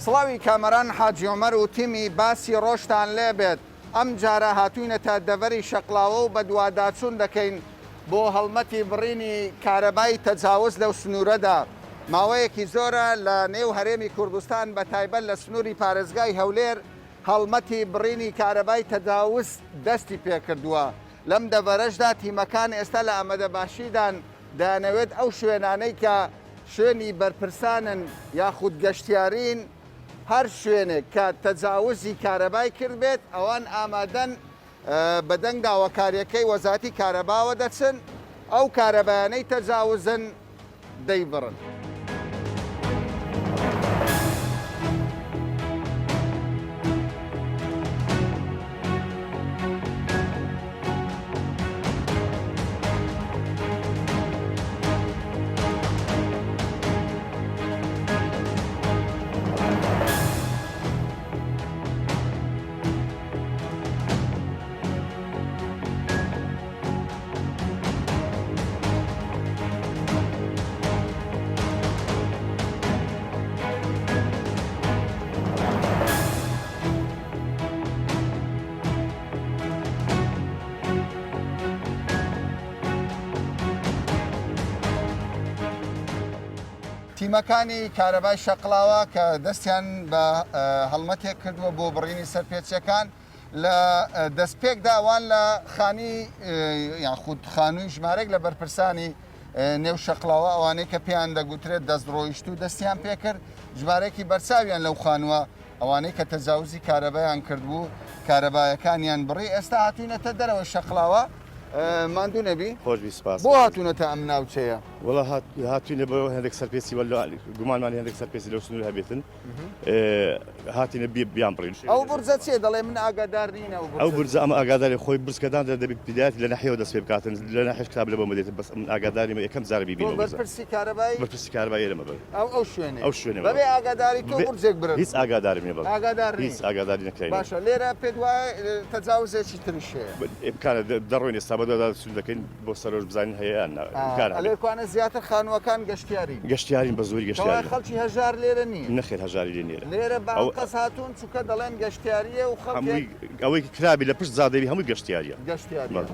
سڵاوی کامەران حاجی عومەر و تیمی باسی ڕۆژتان لێ بێت. ئەم جارە هاتوینەتە دەڤەری شەقلاوە و بە دوواداچوون دەکەین بۆ هەڵمەتی بڕینی کارەبای تەجاوز لەو سنوورەدا. ماوەیەکی زۆرە لە نێو هەرێمی کوردستان بە تایبەت لە سنووری پارێزگای هەولێر هەڵمەتی بڕینی کارەبای تەجاوز دەستی پێکردووە. لەم دەڤەرەشدا تیمەکان ئێستا لە ئامادەباشیدان دەیانەوێت ئەو شوێنانەی کە شوێنی بەرپرسانن یاخود گەشتیارین هەر شوێنێک کە تەجاوزی کارەبای کرد بێت ئەوان ئامادەن بە دەنگ داواکاریەکەی وەزارەتی کارەباوە دەچن ئەو کارەبایانەی تەجاوزن دەیبڕن. تیمەکانی کارەبای شەقلاوە کە دەستیان بە هەڵمەتێک کردووە بۆ بڕینی سەرپێچیەکان لە دەستپێکدا ئەوان لە خانی یاخود خانووی ژمارەێک لە بەرپرسانی نێو شەقلاوە ئەوانەی کە پێیان دەگوترێت دەستڕۆیشت و دەستیان پێکرد ژمارەیەکی بەرچاویان لەو خانووە ئەوانەی کە تەجاوزی کارەبایان کردبوو کارەبایەکانیان بڕی ئێستا هاتوونەتە دەرەوە شەقلاوە. ماندوو نەبی خۆشبی سپاس بۆ هاتوونەتە ئەم ناوچەیە وڵا هاتوینە بە هەندێک سەرپێسی گومانمان هەندێک سەرپێسی لەو سنوور هەبێتن هاتینە بیان بڕین ئەو بورجە چێ دەڵێ من ئاگادار نینە ئەو بورجە ئەمە ئاگاداری خۆی برسکەدان دەبێت بدایەتی لە ناحیەوە دەست پێ بکاتن لە ناحیەش کتاب لە بۆ مدێت بەس من ئاگاداری یەکەم جارە بیبینەوە بەرپرسی کارەبای بەرپرسی کارەبای ئێرەمە بەر ئەو شوێنە ئەو شوێنە بەبێ ئاگاداری تۆ بورجێک برن هیچ ئاگادارم نیە بەڵێ ئاگادار هیچ ئاگاداری نەکراین باشە لێرە پێت وایە تەجاوزێکی تریش هەیە ئیمکانە دەڕۆین ئێستا بەدەدا سوود دەکەین بۆ سەرۆژ بزانین هەیە یان لێکوانە زیاتر خانووەکان گەشتیارین بە زۆری گەشتیاری خەڵکی هەژار لێرە نییە نەخێر هەژاری لێ نیە لێرە باقەس هاتوون چووکە دەڵێن گەشتیاریە و هەمووی ئەوەی کرابی لە پشت زادەوی هەمووی گەشتیاریە گەشتیاریە.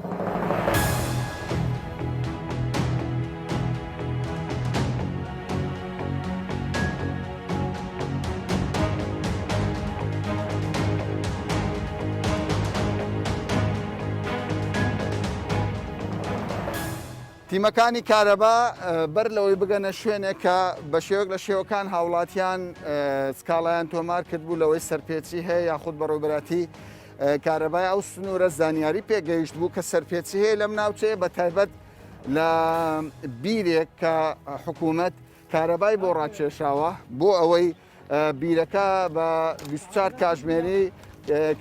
تیمەکانی کارەبا بەر لەوەی بگەنە شوێنێک کە بە شێوەک لە شێوەکان هاوڵاتیان سکاڵایان تۆمار کرد بوو لەوەی سەرپێچی هەیە یاخود بەڕێوەبەراتی کارەبای ئەو سنوورە زانیاری پێگەیشت بوو کە سەرپێچی هەیە لەم ناوچەیە بە تایبەت لە بیرێک کە حکوومەت کارەبای بۆ ڕاکێشاوە بۆ ئەوەی بیرەکە بە 24 کاتژمێری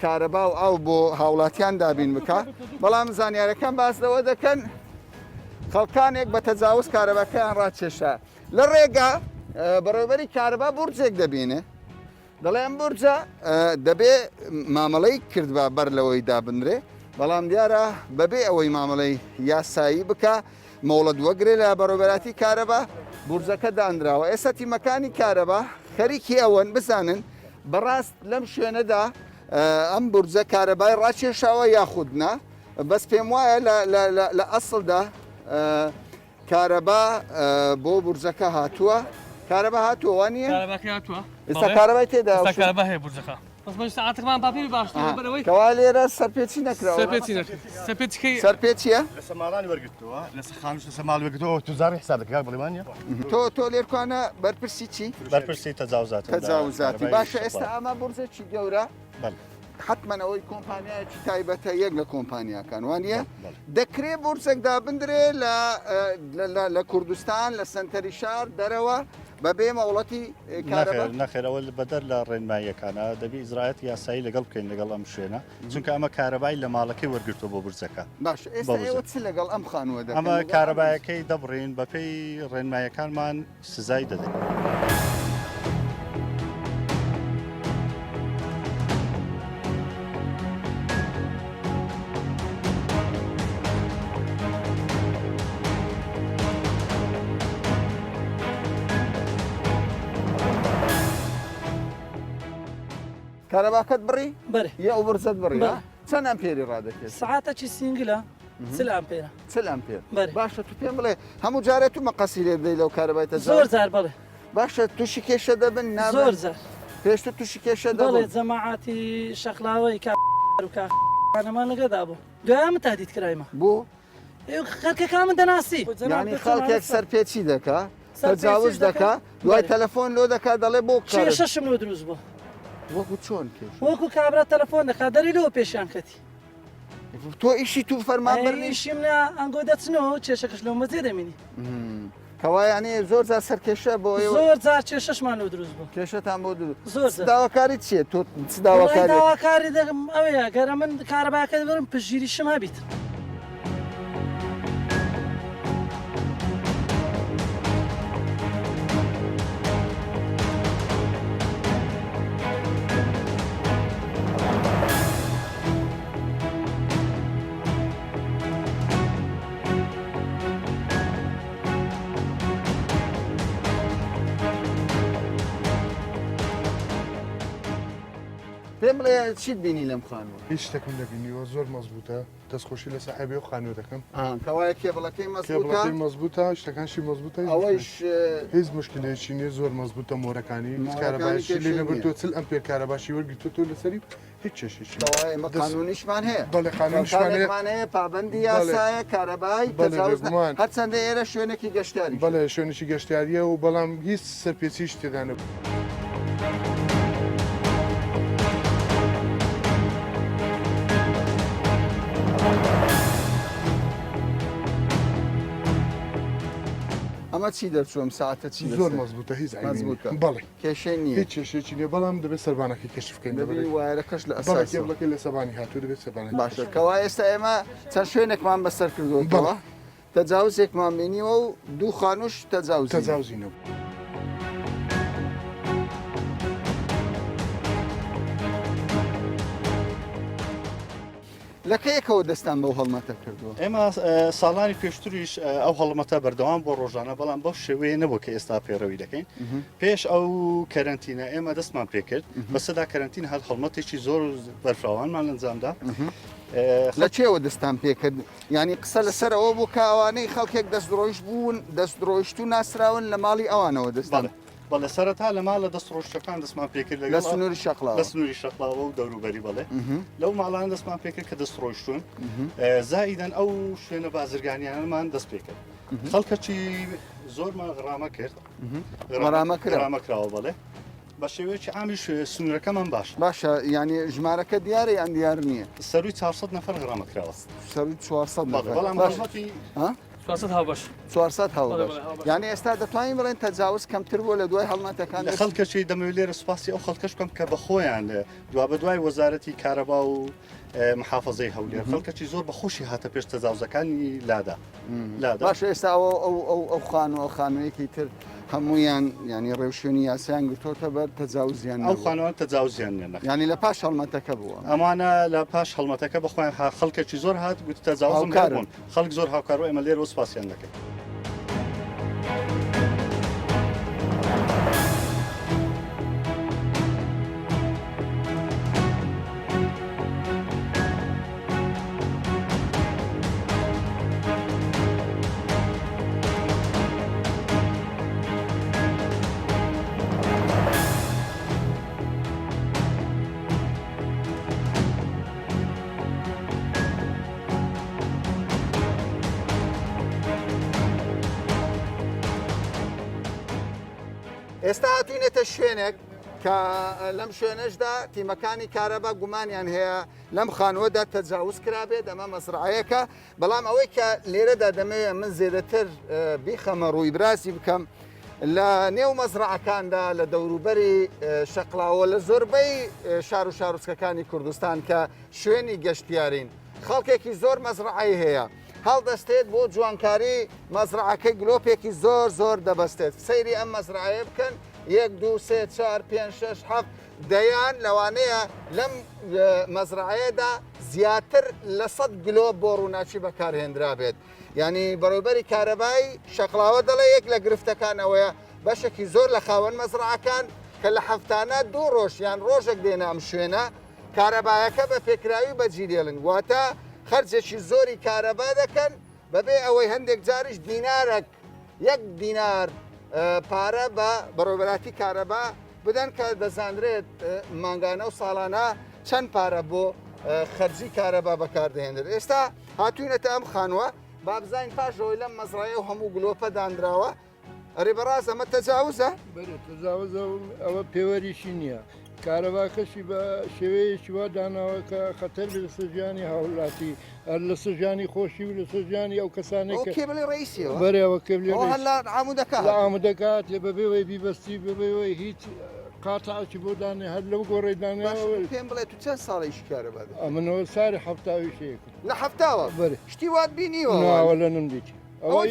کارەبا و ئەو بۆ هاوڵاتیان دابین بکە بەڵام زانیارەکان باس لەوە دەکەن خەڵکانێک بە تەجاوز کارەباکەیان ڕاکێشا لە ڕێگا بەڕێوەبەری کارەبا بورجێک دەبینێ دەڵێ ئەم بورجە دەبێ مامەڵەی کردبا بەر لەوەی دابنرێ بەڵام دیارە بەبێ ئەوەی مامەڵەی یاسایی بکە مۆڵەت وەگرێ لە بەڕێوەبەراتی کارەبا بورجەکە دانراوە. ئێستا تیمەکانی کارەبا خەریکی ئەوەن بزانن بەڕاست لەم شوێنەدا ئەم بورجە کارەبای ڕاکێشاوە یاخودنا بەس پێم وایە لە ئەسڵدا کارەبا بۆ بورجەکە هاتووە کارەبا هاتووە وانە ئێستا کارەبای تێدا هەیە بورجەکە ساعتمان باپی باشەوەی کەوا لێرە سەرپێچی نەکراوە سەرپێچیە لە سەماڵانی وەرگتەوە لە خانوش لە سەماڵ وەرگتەوە توزاری حساب دەکات بڵێمانە تۆ لێرکوانە بەرپرسی چی بەرپرسی تەجاوزاتی باشە ئێستا ئەمە بورجێکی گەورە حتمما ئەوەی کۆمپانیایکی تایبەتە یەک لە کۆمپانیاکان وانە دەکرێت بورجێکدا بندرێ لە کوردستان لە سنتەری شار دەرەوە بەبێ مەوڵەتی نەخێرەوە بەدەر لە ڕێنماییەکانە دەبی ئیزرایەت یاسایی لەگەڵ بکەین لەگەڵ ئەم شوێنە چونکە ئەمە کارەبای لە ماڵەکەی وەرگرتووە بۆ بورجەکە. باش ئێستا ئێوە چ لەگەڵ ئەم خانووە دەکەن؟ ئەمە کارەبایەکەی دەبڕین بەپێی ڕێنماییەکانمان سزای دەدەین. کارەباکەت بڕی بەێ یە ئەو بەرزت بڕی بەڵێ. چەند ئەمپێری ڕادەکەێت سعاتەکی سینگلە چل ئەمپێرە چل ئەمپێر بەێ. باشە تو پێم بڵێ هەموو جارێت تو مەقەسی لێ بدەی لەو کارەبای زۆر تەجاوز جار بڵێ باشە تووشی کێشە دەبن زۆر نابن جار پێشتر تووشی کێشە بڵێ دەبن جەماعاتی شەخلاوەی کانەمان لەگەدا بوو دوایمە تادیت کرایمە بۆ خەرکەکە من دەناسی ینی خەڵکێک سەرپێچی دەکا سەرپێچی تەجاوز دەکا دوای بەێ. تەلەفۆن لۆ دەکا دەڵێ بۆ کار شەشم لۆ دروست بوو وەکو چۆن کێش وەکو کابرا تەلەفۆن دەکات دەری لەوە پێشیان کەتی تۆ ئیشی تو فەرمان بەرنی شیم لە ئەنگۆ دەچنەوە کێشەکەش لەو مەجێ دەمینی کەوایانەیە زۆر جار سەرکێشە بۆ ئێوە زۆر جار کێشەشمان لەو دروست بوو کێشەتان بۆ زۆر جار. داواکاری چییە تۆ وڵی داواکاری داواکاری دەم ئەوەیە گەرە من کارەباکە بڕم پژگیری شما بیت پێم بڵێ چیت بینی لەم خانوە هیچ شتێکم نبینیوە زۆر مەزبوطە دەستخۆشی لە سەحەبێ و خانوو دەکەم کەوایە کێبڵەکەی مەزبوطە کێبڵەکەی مەزبوطە شتەکانشی مەزبوطە ئەوەیش هیچ مشکلێکی نیە زۆر مەزبوطە مۆرەکانی مۆرەکانی کارەباشی لێ کێشەی نەبرد نییە. تۆ چل ئەمپێر کارەباشی وەرگیتۆ تۆ لەسەری هیچ کێشێکی کەوایە ئێمە قانونیشمان هەیە بەڵێ قانونیشمان هەیە. هەیە پابندی یاسایە کارەبای بەڵێ، تەجاوز بێگومان. هەرچەندە ئێرە شوێنێکی گەشتاری بەڵێ شوێنێکی گەشتیاریە و بەڵام هیچ سەرپێچیش تێدا نەبوو. ئەمە چی دەرچووم ساعتە چی زۆر مەزبوطە هیچ مەزبوطە. بەڵێ کێشەی نییە هیچ کێشێکی نیە بەڵام دەبێت سەربانەکەی کەشف بکەین دەبی وایرەکەش لە بەڵێ ئەساس کێبڵەکەی لە سەبانی هاتوو دەبێت سەبانەکەی باشە کەوا ئێستا ئێمە چەند شوێنێکمان بەسەر کردوەوە تەجاوزێکمان بینیوە و دوو خانوش تەجاوز تەجاوزی نەبوو. لەکەیەکەوە دەستان بەو هەڵمەتە کردووە ئێمە ساڵانی پێشتریش ئەو هەڵمەتە بەردەوام بۆ ڕۆژانە بەڵام بەو شێوەیە نەبوو کە ئێستا پێڕەوی دەکەین پێش ئەو کەرنتینە ئێمە دەستمان پێ کرد بەسەدا کەرنتین هەر هەڵمەتێکی زۆر بەرفراوانمان ئەنجامدا لە چێوە دەستان پێکرد ینی قسە لەسەر ئەوە بوو کاوانەی خەڵکێک دەستڕۆیش بوون دەستڕۆیشت و ناسراون لە ماڵی ئەوانەوە دەستان بەڵێ سەرەتا لە ماڵە دەستڕۆشتەکان دەستمان پێکرد لە سنووری شەقڵاوە لە سنووری شەقڵاوە و دەوروبەری بەڵێ لەو ماڵان دەستمان پێکرد کە دەستڕۆیشتون زائیدەن ئەو شوێنە بازرگانیانمان دەست پێکرد خەڵکەکی زۆرمان غڕامە کرد غڕامەکراوە بەڵێ بە شێوەیەکی عامیش سنوورەکەمان باش باشە ینی ژمارەکە دیارە یان دیار نییە سەروی 400 نەفەر غڕامەکراوە سەروی 400 بەڵام هەڵمەتی 400 هەڵ یعنی ئێستا دەتوانین بڵێن تەجاوز کەمتر بوو لە دوای هەڵمەتەکان لە خەڵکەی دەمەوێت لێرە سوپاسی ئەو خەڵکەش بکەم کە بەخۆیان دوا بە دوای وەزارەتی کارەبا و محافظەی هەولێر خەڵکەی زۆر بەخۆشی هاتە پێش تەجاوزەکانی لادا باش ئێستا ئەو خانوە خانوویەکی تر هەمویان ینی ڕێوشێنی یاسیان گرتۆتە بەر تەجاوزیان ئەو خانەوە تەجاوزیان نێنە ینی لە پاش هەڵمەتەکە بووە ئەمانە لە پاش هەڵمەتەکە بەخۆیان خەڵکێکی زۆر هات گوت تەجاوزم هەبوون خەڵک زۆر هاوکارەوە ئێمە لێرە سوپاسیان دەکەین ئێستا هاتوینێتە شوێنێک کە لەم شوێنەشدا تیمەکانی کارەبا گومانیان هەیە لەم خانوەدا تەجاوز کرابێت ئەمە مەزرعەیەکە بەڵام ئەوەی کە لێرەدا دەمەوێت من زێدەتر بیخەمە ڕووی براسی بکەم لە نێو مەزرعەکاندا لە دەوروبەری شەقڵاوە لە زۆربەی شار و شارۆچکەکانی کوردستان کە شوێنی گەشتیارین خەڵکێکی زۆر مەزرعی هەیە هەڵدەستێت بۆ جوانکاری مەزرعەکەی گلۆپێکی زۆر دەبەستێت سەیری ئەم مەزرعەیە بکەن 1 2 3 4 5 6 7 دەیان لەوانەیە لەم مەزرعەیەدا زیاتر لە 100 گلۆ بۆ ڕووناچی بەکارهێنرا بێت ینی بەڕێوەبەری کارەبای شەقڵاوە دەڵێ یەک لە گرفتەکانەوەیە بەشێکی زۆر لە خاوەن مەزرعەکان کە لە هەفتانە دوو ڕۆژ یان ڕۆژێک دێنە ئەم شوێنە کارەبایەکە بە پێکراوی بەجیرێڵن واتە خەرجێکی زۆری کارەبا دەکەن بەبێ ئەوەی هەندێک جاریش دینارێک 1 دینار پارە بە بەڕۆبەراتی کارەبا بدەن کە دەزانرێت مانگانە و ساڵانە چەند پارە بۆ خەرجی کارەبا بەکاردەهێنێت. ئێستا هاتوونەتە ئەم خانووە بابزین پاشەوەی لەم مەزرایە و هەموو گلۆپە دانراوە ئەرێ بەڕاست ئەمە تەجاوزە؟ بەێ تەجاوزە ئەوە پێوەریشی نییە. کارەباکەشی بە شێوەیەکی وا داناوە کە خەتەر لە سژیانی هاوڵاتی لە سژیانی خۆشی و لە سژیانی ئەو کەسانێک کێبڵی ڕیسیەوە بەرەوە کەبلێ هەلا ئامودەکە ئامە دەکات لێ بەبێەوەی بیبەستی ببێەوەی هیچ قاتعکی بۆ دانێ هەر لەو گۆڕی دانێەوە پێم بڵێت تو چەند ساڵیشی کارەبا ئەمنەوە ساری هەفتاوی شەیەک لە هەفتاوە بەرێ شتی وات بینیوە ناوە لە نمدێکی ئەوە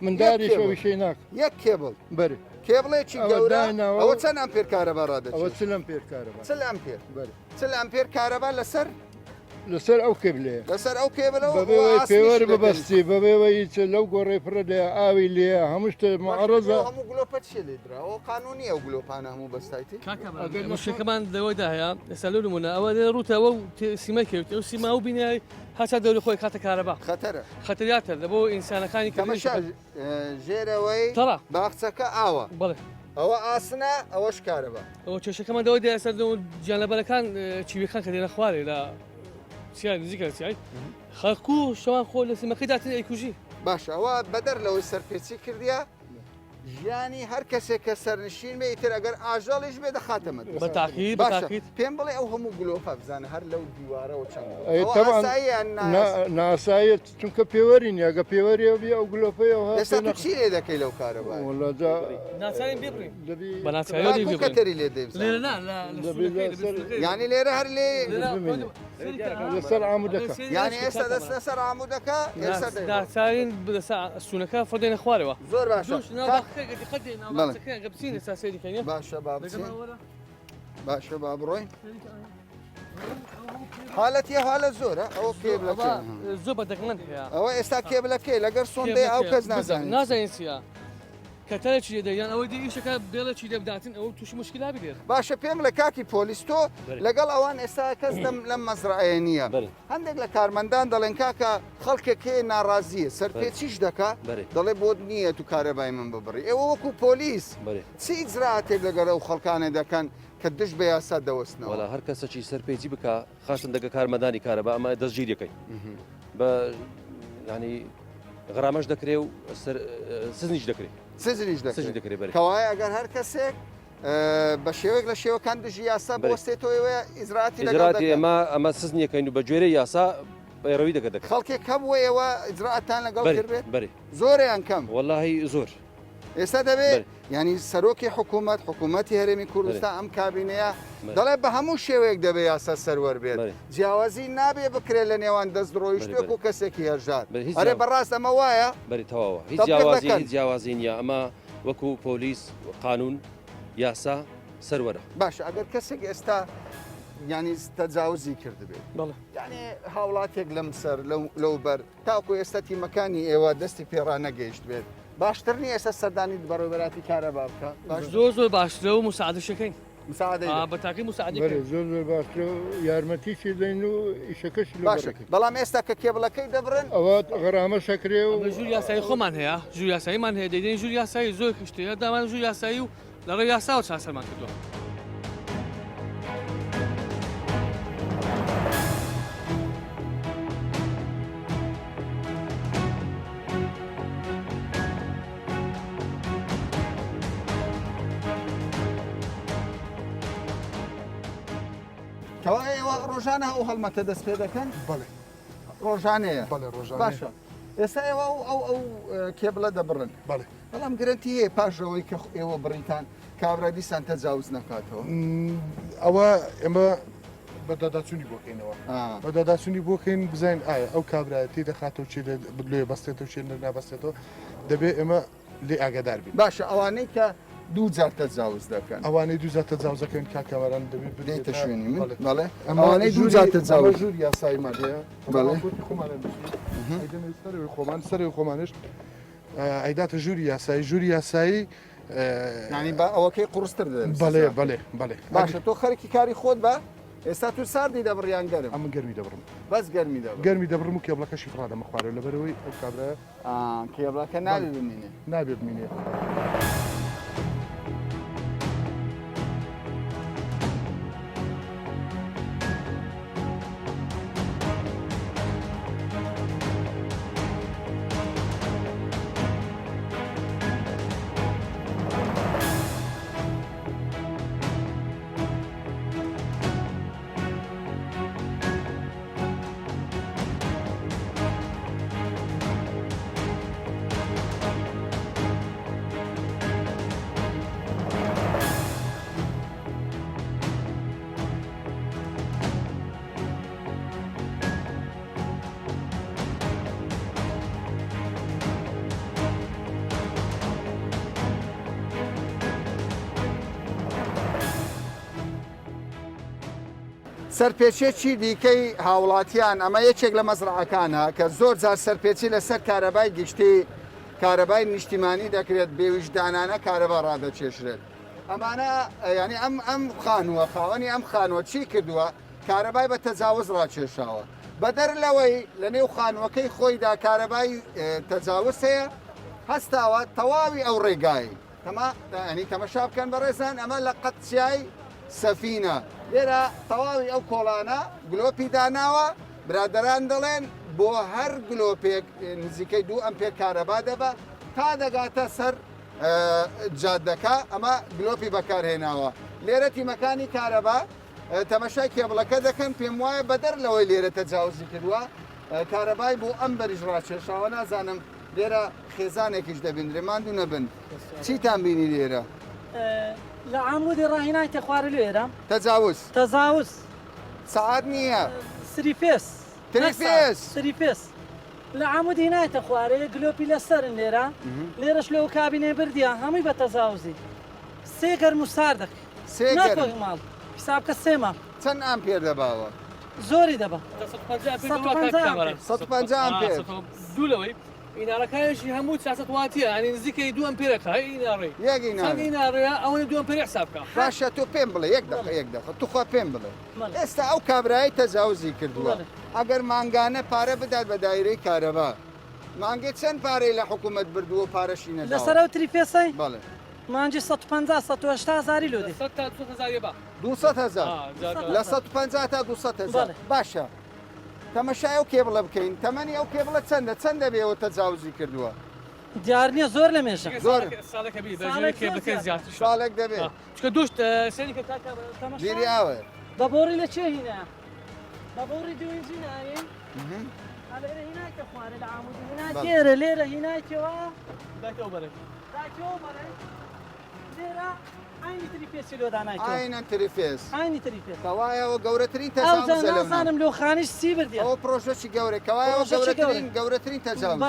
منداریشەوەی شەی ناکە یەک کێبڵ بەرێ کێبڵێکی گەورە ئەوە چەند ئەمپێر کارەبا ئەوە ڕادەچێت چلم پێرکارەبا چل ئەمپێر بەرێ چل ئەمپێر کارەبا لەسەر لەسەر ئەو کێبلەیە لەسەر ئەو کێبلەوە بەبێەوەی پێوەەر ببەستی بەبێەوەی لەو گۆڕی پڕە لێ ئاوی لێ هەموو شتە معڕەزە هەموو گلۆپە چێ لێدرا ئەو قانونی ئەو گلۆپانە هەموو بەستایتی مشکمان دەوەدا هەیە ئێستا لەمونە ئەوە لێ ڕوتەوە و سیمە کەوت ئەو سیما و بینایی هەچا دەوری خۆی کاتە کارەبا خەتەرە خەتەریاتە لە بۆ ئینسانەکانی کەمەش ژێرەوەی تەڕا باخچەکە ئاوە بڵێ ئەوە ئاسنە ئەوەش کارەبا ئەوە چێشەکەمان دەوەی دەسەر گیانلەبەرەکان چیوەکان کە دێنە خوارێ لە سیای نزیکە سیای خەکو شەوان خۆ لە سیمەکەی داتن ئەیکوژی باشە ئەوە بەدەر لەوەی سەرپێچی کردیە ژیانی هەر کەسێک کە سەرنشین بێ ئیتر ئەگەر ئاژەڵیش بێ دەخاتەمە بەتاقیید باشە بەتاقیید پێم بڵێ ئەو هەموو گلۆپە بزانە هەر لەو دیوارەوە ناسایەت چونکە پێوەری نیاگە پێوەریەوە بێ ئەو گلۆپەیەوە ئێستا تو چی لێ دەکەی لەو کارەبا ناساین بێبڕین بە کەتەری لێ دەی یانی لێرە هەر لێ لەسەر ئامودەکە یانی ئێستا دەست لەسەر ئامودەکە ئێستا ناساین سوونەکە فۆدێنە خوارەوە زۆر باشە باشە باشە با بڕۆین حالەتی حالە زۆرە ئەوە کێبلەکە زۆر بەدەگمەند هەیە ئەوە ئێستا کێبلەکەی لەگەر سۆندەی ئەو کەس نازانێت نازانین چیە کەتەرێکی دەیان ئەوەی ئیشەکە بێڵێکی دەبداتن ئەو تووشی مشکلا بێت باشە پێم لە کاکی پۆلیس تۆ لەگەڵ ئەوان ئێستا کەس لەم مەزرعەیە نییە هەندێک لە کارمەندان دەڵێن کاکە خەڵکێکێ ناڕازیە سەرپێچیش دەکا دەڵێ بۆ نییە تو کارەبای من ببڕی ئێوە وەکو پۆلیس چی ئیجراتێک لەگەڵ ئەو خەڵکانە دەکەن کە دش بە یاسا دەوەستنەوە وڵا هەر کەسەکی سەرپێچی بکە خاستن دەگە کارمەدانی کارەبا ئەمە دەستگیریەکەی بە ینی غرامەش دەکرێ و سزنیش دەکرێت سزنیش دەکرێت کەوای ئەگەر هەر کەسێک بە شێوەیەک لە شێوەکان دژی یاسا بۆستێتەوەی ئیجراتی ئەمە سزنیەکەین و بە گوێرە یاسا بەێڕەوی دەکە خەڵکێک هەبووە ئێوە ئیجراعاتان لەگەڵ کردێت بەری زۆریان کەم وەڵاهی زۆر ئێستا دەبێت ینی سەرۆکی حکوومەتی هەرێمی کوردستان ئەم کابینەیە دەڵێ بە هەموو شێوەیەک دەبێ یاسا سەروەر بێت جیاوازی نابێ بکرێت لە نێوان دەست ڕۆیشتێک و کەسێکی هەرژات ئەرێ بەڕاست ئەمە وایە بەری تەواوە هیچ جیاوازی نییە ئەمە وەکو پۆلیس قانون یاسا سەروەرە باشە ئەگەر کەسێک ئێستا ینی تەجاوزی کرد بێت یعنی هاوڵاتێک لەم سەر لەو بەر تاکو ئێستا تیمەکانی ئێوە دەستی پێڕان نەگەیشت بێت باشتر نیە ئێستا سەردانی بەڕێوەبەراتی کارەبا بکە زۆر زۆر باشترە و مساعدەشەکەین بەتاقی مساعدی زۆر زۆر باشتر یارمەتیشی دەین و ئیشەکەش باشە بەڵام ئێستا کە کێبڵەکەی دەبرن ئەوە غەرامە شەکرێ و ژوور یاسایی خۆمان هەیە ژوور یاساییمان هەیە دەیدەین ژوور یاسایی زۆر کشتەیە دامان ژوور یاسایی و لە ڕێ یاساوە چاسەرمان کردووە کەوا ئێوە ڕۆژانە ئەو هەڵمەتە دەست پێ دەکەن بەڵێ ڕۆژانەیە بەڵێ ڕۆژانە باشە ئێستا ئێوە ئەو کێبڵە دەبڕن بەڵێ بەڵام گرنتی هەیە پاشەوەی کە ئێوە بڕیتان کابرا دیسان تەجاوز نکاتەوە ئەوە ئێمە بەداداچوونی بۆکەینەوە بەداداچوونی بۆکەین بزانین ئایا ئەو کابراەتی دەخاتەوە چی لێ بەستێتەوە چێ نابەستێتەوە دەبێت ئێمە لێ ئاگادار بین باشە ئەوانەی کە دوو جار تەجاوز دەکەن ئەوانەی دوو تەجاوزەکەن کاکەواران دەبێت بدەیتە شوێنی من بەڵێ ئەوانەی دوو جار تەجاوز ژوور یاسایمان هەیە خۆمان سەر خۆمانش ئەیداتە ژووری یاسایی ینی ئەوەکەی قورستر دەدەن بەڵێ بەڵێ بەڵێ باشە تۆ خەرکی کاری خۆت بە ئێستا تو ساردی دەبڕیان گەرم ئەمە گەرمی دەبڕم بەس گەرمی دەبڕ گەرمی دەبڕم و کێبڵەکەشی فڕادەمە خوارەوە لەبەرەوەی ئەو کابرا کێبڵەکە نابێ بمینێ نابێ بمینێ. سەرپێچێکی دیکەی هاوڵاتیان ئەمە یەکێک لە مەزرعەکانە کە زۆر جار سەرپێچی لەسەر کارەبای گشتی کارەبای نیشتیمانی دەکرێت بێویژدانانە کارەبا ڕادەچێشرێت. ئەمانە ینی ئەم خانووە خاوەنی ئەم خانووە چی کردووە کارەبای بە تەجاوز ڕاکێشاوە بەدەر لەوەی لە نێو خانووەکەی خۆیدا کارەبای تەجاوز هەیە هەستاوە تەواوی ئەو ڕێگایی ینی تەمەشا بکەن بە ڕێزان ئەمە لە قەتچیای سەفینە لێرە تەواوی ئەو کۆڵانە گلۆپی داناوە برادەران دەڵێن بۆ هەر گلۆپێک نزیکەی 2 ئەمپێر کارەبا دەبە تا دەگاتە سەر جادەکە ئەمە گلۆپی بەکارهێناوە لێرە تیمەکانی کارەبا تەمەشای کێبڵەکە دەکەن پێم وایە بەدەر لەوەی لێرە تەجاوزی کردووە کارەبای بۆ ئەم بەریژ ڕاکێشاوە نازانم لێرە خێزانێکیش دەبینرێ ماندوو نەبن چیتان بینی لێرە؟ لە عمودی ڕاهێنایتە خوارە لێرە تەجاوز سعات نییە سریفێس لە عمودی هێنایتە خوارەیە گلۆپی لەسەرن لێرە لێرەش لەو کابینێ بردیان هەمووی بە تەجاوزی 3 گەرم و ساردەک ماڵ حسابکە 3 ماڵ چەند ئەمپێر دەباوە زۆری دەبە 150 ئەمپێر دوو لەوەی ئینارەکانشی هەموو 400 واتیە ئەنی نزیکەی 2 ئەمپێرەکە ئیناڕێ ئیناڕێە ئەوەنە 2 ئەمپێر حساب بکە باشە تۆ پێم بڵێ یەک دەخە توخوا پێم بڵێ ئێستا ئەو کابرایی تەجاوزی کردووە ئەگەر مانگانە پارە بدات بە دایرەی کارەبا مانگێ چەند پارەی لە حکوومەت بردووە پارەشی نەداوە لەسەر ئەو تریفێسەی بەڵێ مانجی 150-180 لۆ دێ 200,000 لە 150 تا 200,000 باشە تەمەشای ئەو کێبڵە بکەین تەمەنی ئەو کێبڵە چەندە بێەوە تەجاوزی کردووە دیار نییە زۆر لە مێژە ساڵێک دەبێت چکە دوشت بیری ئاوە بە بۆڕی لە چێ هینە بە بۆڕی دوێنجی ناوێن لێرە هینایکە خوارە لە عمودی هینای تێرە لێرە هینایکەوە لێرە ئاینی تریفێسی لۆدانایکەوە ئاینی تریفێس کەوایەوە گەورەترین تەجاوزە لەو نازانم لەو خانیش سی بردیە ئەوە پرۆژەی گەورەی کەوایەوە گەورەترین تەجاوز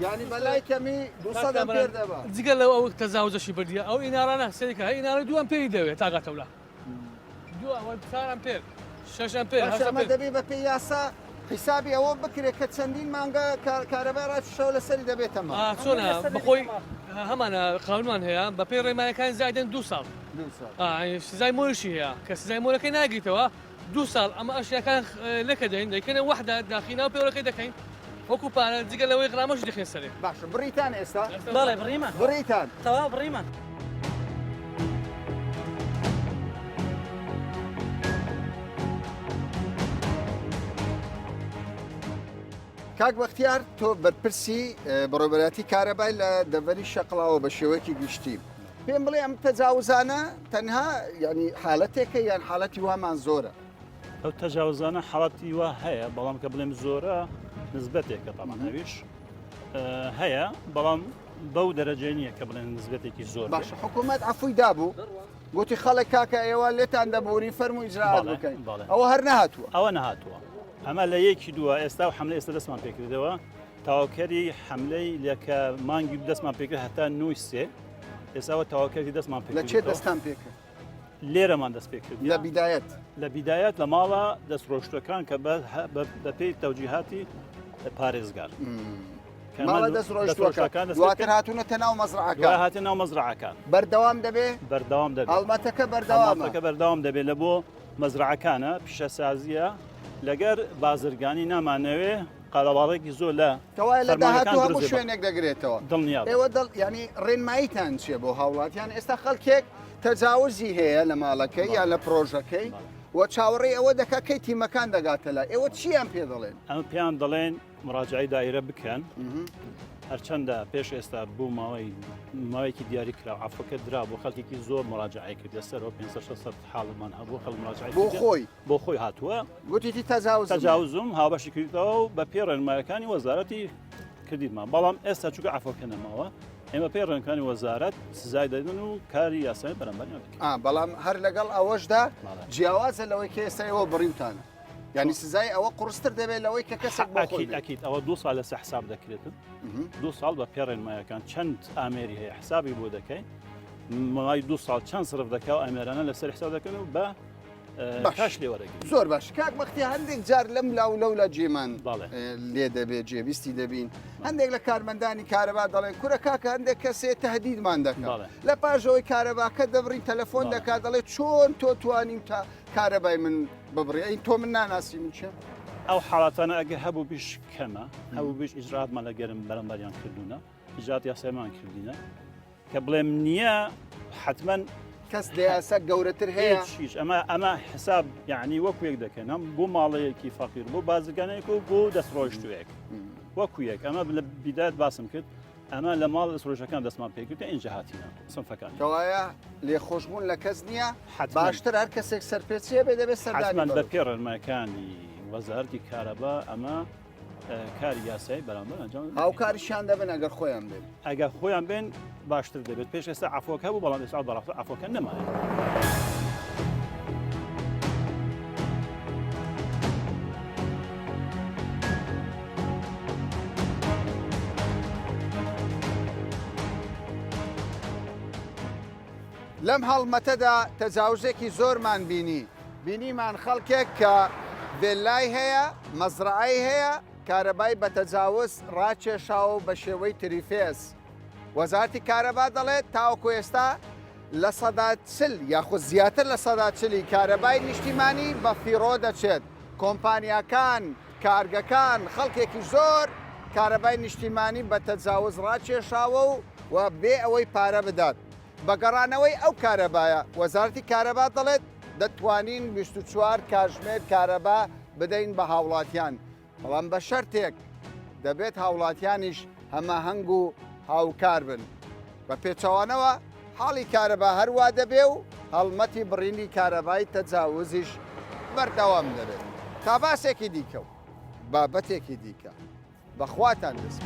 ینی بەلای کەمی 200 ئەمپێر دەبا جگە لەو ئەو تەجاوزەشی بردیە ئەو ئینارانە سەریکە ئینارە 2 ئەمپێری دەوێت تاگاتەوە 4 ئەمپێر 6 ئەمپێر ئەمە دەبێت بە پێی یاسا حیسابی ئەوە بکرێت کە چەندین مانگە کارەبای ڕاکێشەوە لەسەری دەبێتەمە چۆنە بەخۆی هەمانە قانونمان هەیە بە پێی ڕێمایەکان زایدەن 2 ساڵ سزای مۆریشی هەیە کە سزای مۆرەکەی ناگریتەوە 2 ساڵ ئەمە ئەشیەکان لەکە دەین دەیکەنە وەحدە داخینا و پێوەکەی دەکەین وەکو پارە جگە لەوەی غرامەش دەخێن سەرێ باشە بڕیتان ئێستا بەڵێ بڕیمان بڕیتان تەوا بڕیمان کاک بەختیار تۆ بەرپرسی بەڕێوەبەرەتی کارەبای لە دەڤەری شەقڵاوە بە شێوەیەکی گشتی پێم بڵێ ئەم تەجاوزانە تەنها ینی حالەتێکە یان حالەتی وامان زۆرە ئەو تەجاوزانە حڵەتی وا هەیە بەڵام کە بڵێم زۆرە نسبەتێکە تامان هەویش هەیە بەڵام بەو دەرەجێ نییە کە بڵێن نسبەتێکی زۆر باشە حکوومەت عەفوی دابوو گوتی خەڵک کاکە ئێوە لێتان دەبووری فەرموو ئیجراعات بکەین ئەوە هەر نەهاتووە ئەوە نەهاتووە ئەمە لە یەکی دووە ئێستا و حملە ئێستا دەستمان پێکردەوە تاواکەری حملەی لەکە مانگی دەستمان پێکرد هەتا 9 ئێستاوە تاواکەری دەستمان پێ لە چێ دەستان پێکرد لێرەمان دەست پێکرد لە بیدایەت لە ماڵە دەستڕۆشتەکان کە بە پێی تەوجیهاتی پارێزگار ماڵە دەستڕۆیشتوەکان دواتر هاتوونەتە ناو مەزرعەکان هاتە ناو مەزرعەکان بەردەوام دەبێ بەردەوام دەبێت هەڵمەتەکە بەردەوامە هەڵمەتەکە بەردەوام دەبێت لە بۆ مەزرعەکانە پیشەسازیە لەگەر بازرگانی نامانەوێ قەڵەواڵێکی زۆر لە کەوای لە داهاتوو هەموو شوێنێک دەگرێتەوە دڵنیا ئێوە ینی ڕێنماییتان چیە بۆ هاوڵاتیان ئێستا خەڵکێک تەجاوزی هەیە لە ماڵەکەی یان لە پرۆژەکەی وە چاوەڕێ ئەوە دەکا کەی تیمەکان دەگاتە لای ئێوە چیان پێ دەڵێن ئەمە پێیان دەڵێن مراجعی دایرە بکەن هەرچەندە پێش ئێستا بوو ماوەیەکی دیاری کرا عفوەکە درا بۆ خەڵکێکی زۆر مراجعی کرد لەسەرەوە 500 حاڵمان هەبوو خەڵک مراجعی بۆ خۆی هاتووە گوتیتی تەجاوزم هاوبەشی کردەوە و بە پێ ڕێنمایەکانی وەزارەتی کردیتمان بەڵام ئێستا چووکە عفوەکە نەماوە ئێمە پێی ڕێنەکانی وەزارەت سزای دەدن و کاری یاسای بەرەمبەریان دەکەین بەڵام هەر لەگەڵ ئەوەشدا جیاوازە لەوەی کە ئێستایەوە بڕیوتانە یعنی سزای ئەوە قورستر دەبێت لەوەی کە کەسێک ئەکییت ئەوە 2 ساڵ لەسەر حساب دەکرێتن 2 ساڵ بە پێ ڕێنمایەکان چەند ئامێری هەیە حسابی بۆ دەکەین مای 2 ساڵ چەند سرف دەکا و ئەمێرانە لەسەر حساب دەکەن و بە کاش لێ وەرەگرن زۆر باش کاک مەختی هەندێک جار لەم لاو لەو لە جێمان لێ دەبێت جێویستی دەبین هەندێک لە کارمەندانی کارەبا دەڵێن کورە کاکە هەندێک کەسێ تهدیدمان دەکات لە پاشەوەی کارەباکە دەبڕین تەلەفۆن دەکات دەڵێ چۆن تۆ توانیم تا کارەبای من ببڕی ئەین تۆ من ناناسی من چێ ئەو حاڵاتانە ئەگە هەبوو بیش کەمە هەبوو بیش ئیجراتمان لە گەرم بەرەمبەریان کردوونە ئیجرات یاسایمان کردینە کە بڵێم نییە حتمما کەس لە یاسا گەورەتر هەیە ئەمە حساب یعنی وەکوێک دەکەن ئەم بۆ ماڵەیەکی فەقیر بۆ بازرگانێک و بۆ دەستڕۆیشتوەیەک وەکویەک ئەمە لە بیدات باسم کرد ئەمە لە ماڵ دەستڕۆژەکان دەستمان پێکردە اینجا هاتیە سنفەکان کەوایە لێخۆشبوون لە کەس نییە باشتر هەر کەسێک سەرپێچیە بێ دەبێت سەردانی بە پێ ڕێنمایەکانی وەزارەتی کارەبا ئەمە کاری یاسایی بەرامبەر ئەنجام هاوکاریشیان دەبن ئەگەر خۆیان بێن ئەگەر خۆیان بێن باشتر دەبێت پێش ئێستا عفوەکە بوو بەڵام ئێستا بەڕاستە عفوەکە نەمایە لەم هەڵمەتەدا تەجاوزێکی زۆرمان بینیمان خەڵکێک کە ڤێلای هەیە مەزرعی هەیە کارەبای بە تەجاوز ڕاکێشاوە بە شێوەی تریفێز وەزارەتی کارەبا دەڵێت تاوەکو ئێستا لە سەدا 40 یاخود زیاتر لە سەدا 40 کارەبای نیشتیمانی بە فیڕۆ دەچێت کۆمپانیاکان کارگەکان خەڵکێکی زۆر کارەبای نیشتیمانی بە تەجاوز ڕاکێشاوە و بێ ئەوەی پارە بدات بەگەڕانەوەی ئەو کارەبایە وەزارەتی کارەبا دەڵێت دەتوانین 24 کاتژمێر کارەبا بدەین بە هاوڵاتیان بەڵام بە شەرتێک دەبێت هاوڵاتیانیش هەماهەنگ و هاوکار بن بە پێچەوانەوە حاڵی کارەبا هەروە دەبێ و هەڵمەتی بڕینی کارەبای تەجاوزیش بەردەوام دەبێت تا باسێکی دیکە و بابەتێکی دیکە بەخواتان دەست